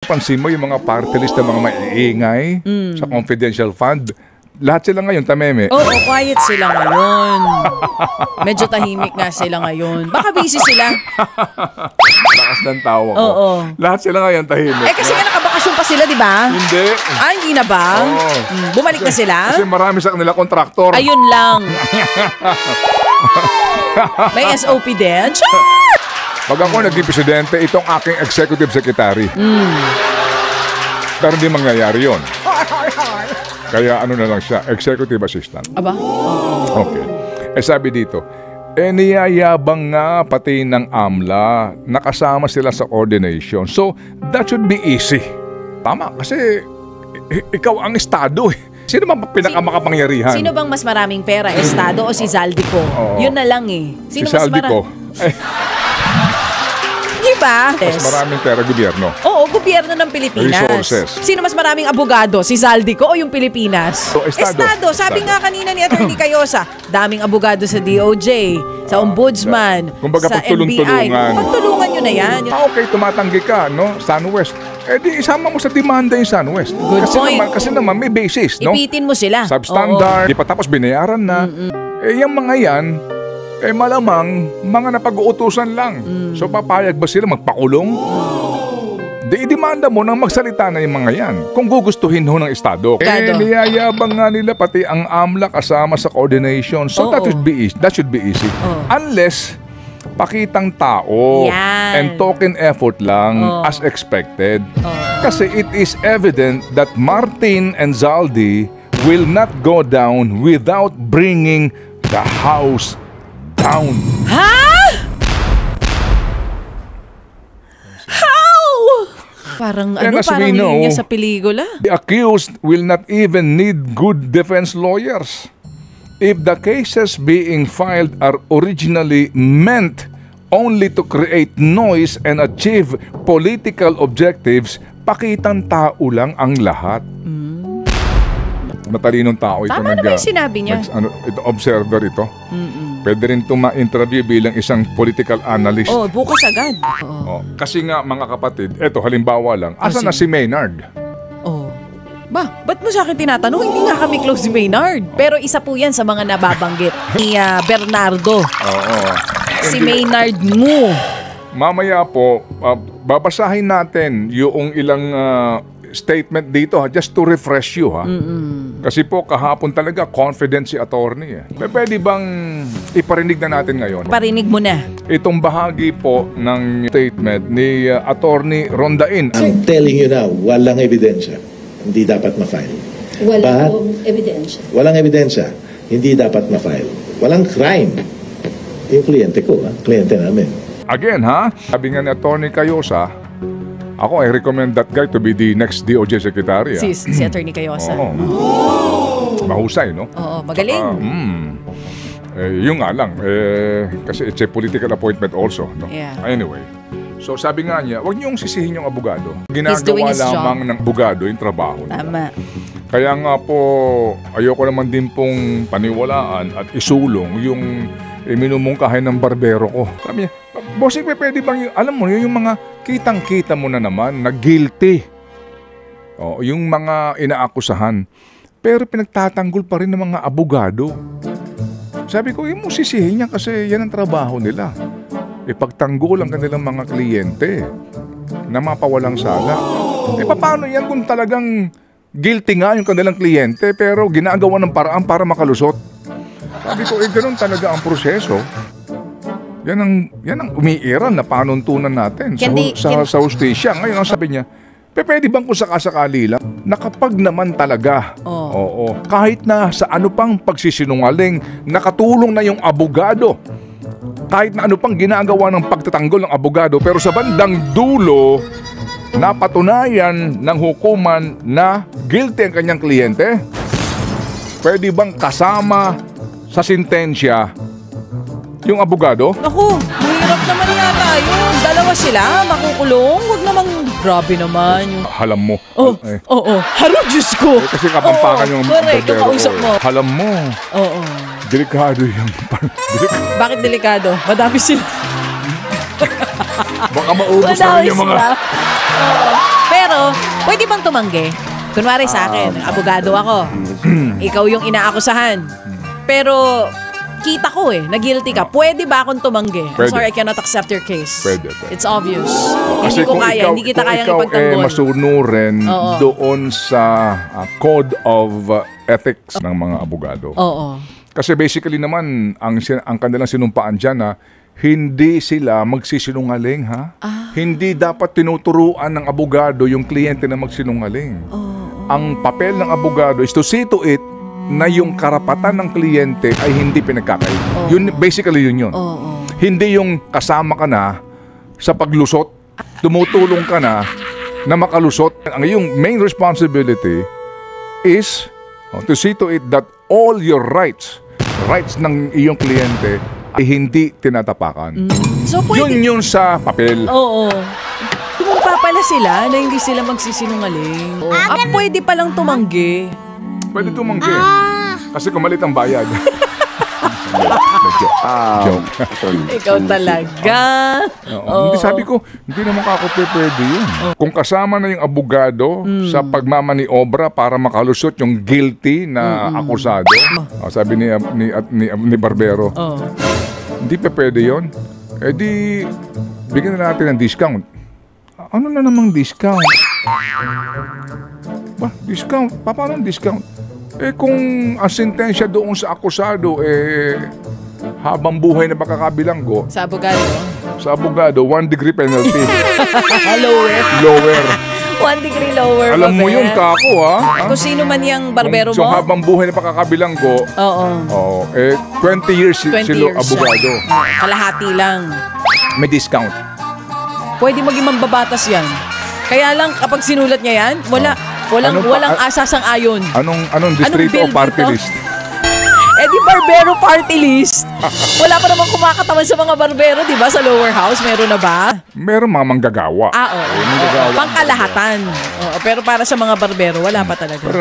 Pansin mo yung mga party list ng mga maiingay sa confidential fund. Lahat sila ngayon, tameme. Oo, quiet sila ngayon. Medyo tahimik nga sila ngayon. Baka busy sila. Lakas ng tawa ko. Oo. Lahat sila ngayon tahimik. Kasi nga nakabakasyon pa sila, di ba? Hindi. Hindi na ba? Oo. Bumalik na sila? Kasi marami sa kanila kontraktor. Ayun lang. May SOP din? Pag ako naging presidente, itong aking executive secretary. Pero hindi mangyayari yun. Kaya ano na lang siya, executive assistant. Aba? Okay. Sabi dito, niyayabang nga pati ng AMLA, nakasama sila sa coordination. So, that should be easy. Tama, kasi ikaw ang estado eh. Sino bang pinakamakapangyarihan? Sino bang mas maraming pera, estado o si Zaldico? Yun na lang eh. Sino si Zaldico. Diba? Mas maraming pera, gobyerno. Oo, gobyerno ng Pilipinas. Resources. Sino mas maraming abogado? Si Zaldico o yung Pilipinas? So, estado. Sabi nga kanina ni Atty. Cayosa, daming abogado sa DOJ, sa Ombudsman, kumbaga sa NBI. Pagtulungan nyo na yan. Okay, tumatanggi ka, no? SunWest. Di isama mo sa demanda yung SunWest. Good point. Kasi naman may basis, no? Ipitin mo sila. Substandard. Di pa tapos binayaran na. Yung mga yan, malamang mga napag-uutusan lang. So papayag ba sila magpakulong? Di-demanda mo nang magsalita na yung mga yan. Kung gugustuhin ho ng Estado. Niyayabang nga nila pati ang AMLA kasama sa coordination. So that should be easy. Unless pakitang tao and token effort lang as expected. Kasi it is evident that Martin and Zaldi will not go down without bringing the house down. Ha? How? Parang parang linya sa pelikula. The accused will not even need good defense lawyers. If the cases being filed are originally meant only to create noise and achieve political objectives, pakitang tao lang ang lahat. Matalinong tao ito. Tama naman yung sinabi niya. Ito, observer ito. Pwede rin ito ma-interview bilang isang political analyst. Bukas agad. Kasi nga mga kapatid, eto halimbawa lang, asan na si Maynard? Ba't mo sa akin tinatanong? Hindi nga kami close si Maynard. Pero isa po yan sa mga nababanggit ni Bernardo. Si Maynard mo. Mamaya po, babasahin natin yung ilang statement dito just to refresh you Kasi po kahapon talaga confident si attorney Pwede bang iparinig na natin ngayon? Parinig mo na. Itong bahagi po ng statement ni attorney Rondain. I'm telling you now, walang ebidensya. Hindi dapat ma-file. Walang ebidensya. Walang ebidensya. Hindi dapat ma-file. Walang crime. Yung kliyente ko, kliyente namin. Again sabi nga ni attorney Cayosa, ako, I recommend that guy to be the next DOJ secretary. Si Atty. Cayosa. Mahusay, no? Magaling. Yung nga lang, kasi it's a political appointment also. No? Anyway, so sabi nga niya, huwag niyong sisihin yung abogado. Ginagawa lamang ng abogado yung trabaho nila. Tama. Kaya nga po, ayoko naman din pong paniwalaan at isulong yung minumungkahin ng barbero ko. Sabi niya, bossing, pwede bang, alam mo, yung mga kitang-kita mo na naman na guilty. Yung mga inaakusahan. Pero pinagtatanggol pa rin ng mga abogado. Sabi ko, yung sisihin niya kasi yan ang trabaho nila. Ipagtanggol ang kanilang mga kliyente na mapawalang sala. Paano yan kung talagang guilty nga yung kanilang kliyente pero ginagawa ng paraan para makalusot? Sabi ko, ganoon talaga ang proseso. Yan ang umiiran na panuntunan natin sa hustisya. Ngayon ang sabi niya, pwede bang kung sakasakali lang na kapag naman talaga, kahit na sa ano pang pagsisinungaling, nakatulong na yung abogado, kahit na ano pang ginagawa ng pagtatanggol ng abogado, pero sa bandang dulo, napatunayan ng hukuman na guilty ang kanyang kliyente, pwede bang kasama sa sintensya yung abogado? Naku, mahirap naman yata yun. Dalawa sila, makukulong. Huwag namang, grabe naman. Halam mo. Harap, Diyos ko. Kasi kapampakan yung correct, yung kausap mo. Halam mo. Delikado yung... Bakit delikado? Madami sila. Baka maubos na rin yung mga... Pero, bang tumanggi? Kunwari sa akin, abogado ako. Ikaw yung inaakusahan. Pero kita ko na guilty ka. Pwede ba akong tumanggi? I'm Pwede. sorry, I cannot accept your case. Pwede. It's obvious. Kasi Hindi ko kaya, hindi kita kayang ikaw ipagtanggol. masunurin Oo. doon sa code of ethics ng mga abogado. Oo. Kasi basically naman, ang kanilang sinumpaan dyan na hindi sila magsisinungaling, ha? Hindi dapat tinuturuan ng abogado yung kliyente na magsinungaling. Ang papel ng abogado is to see to it na yung karapatan ng kliyente ay hindi pinagkakaiba. Yun, basically yun. Hindi yung kasama ka na sa paglusot, tumutulong ka na makalusot. Ang iyong main responsibility is to see to it that all your rights ng iyong kliyente ay hindi tinatapakan. So, pwede. Yun sa papel. Oo. Tumumpa pala sila na hindi sila magsisinungaling. Pwede palang tumanggi. Pwede tumanggi. Kasi kumalit ang bayad. Joke. Ikaw talaga. Hindi, sabi ko, hindi naman ako pwede yun. Kung kasama na yung abogado sa pagmamaniobra para makalusot yung guilty na akusado, sabi ni Barbero, hindi pa pwede yun. Eh di, bigyan na natin ng discount. Ano na namang discount? Discount? Paano ang discount? Eh kung ang sentensya doon sa akusado, habang buhay na makakabilanggo, Sa abogado. sa abogado, 1 degree penalty. Lower. Lower. 1 degree lower. Alam mo Babel. yun, kako, ha? Kung sino man yung barbero So mo. habang buhay na makakabilanggo, Oo. 20 years 20 sila years abogado. siya. Kalahati lang. May discount. Pwede maging mambabatas yan. Kaya lang kapag sinulat niya yan, walang asasang-ayon. Anong distrito bill o party dito? list? Eh di barbero party list. Wala pa namang kumakatawan sa mga barbero, di ba? Sa lower house, meron na ba? Meron mga manggagawa. Oo. manggagawa. Pangkalahatan. Oo, pero para sa mga barbero, wala pa talaga. Pero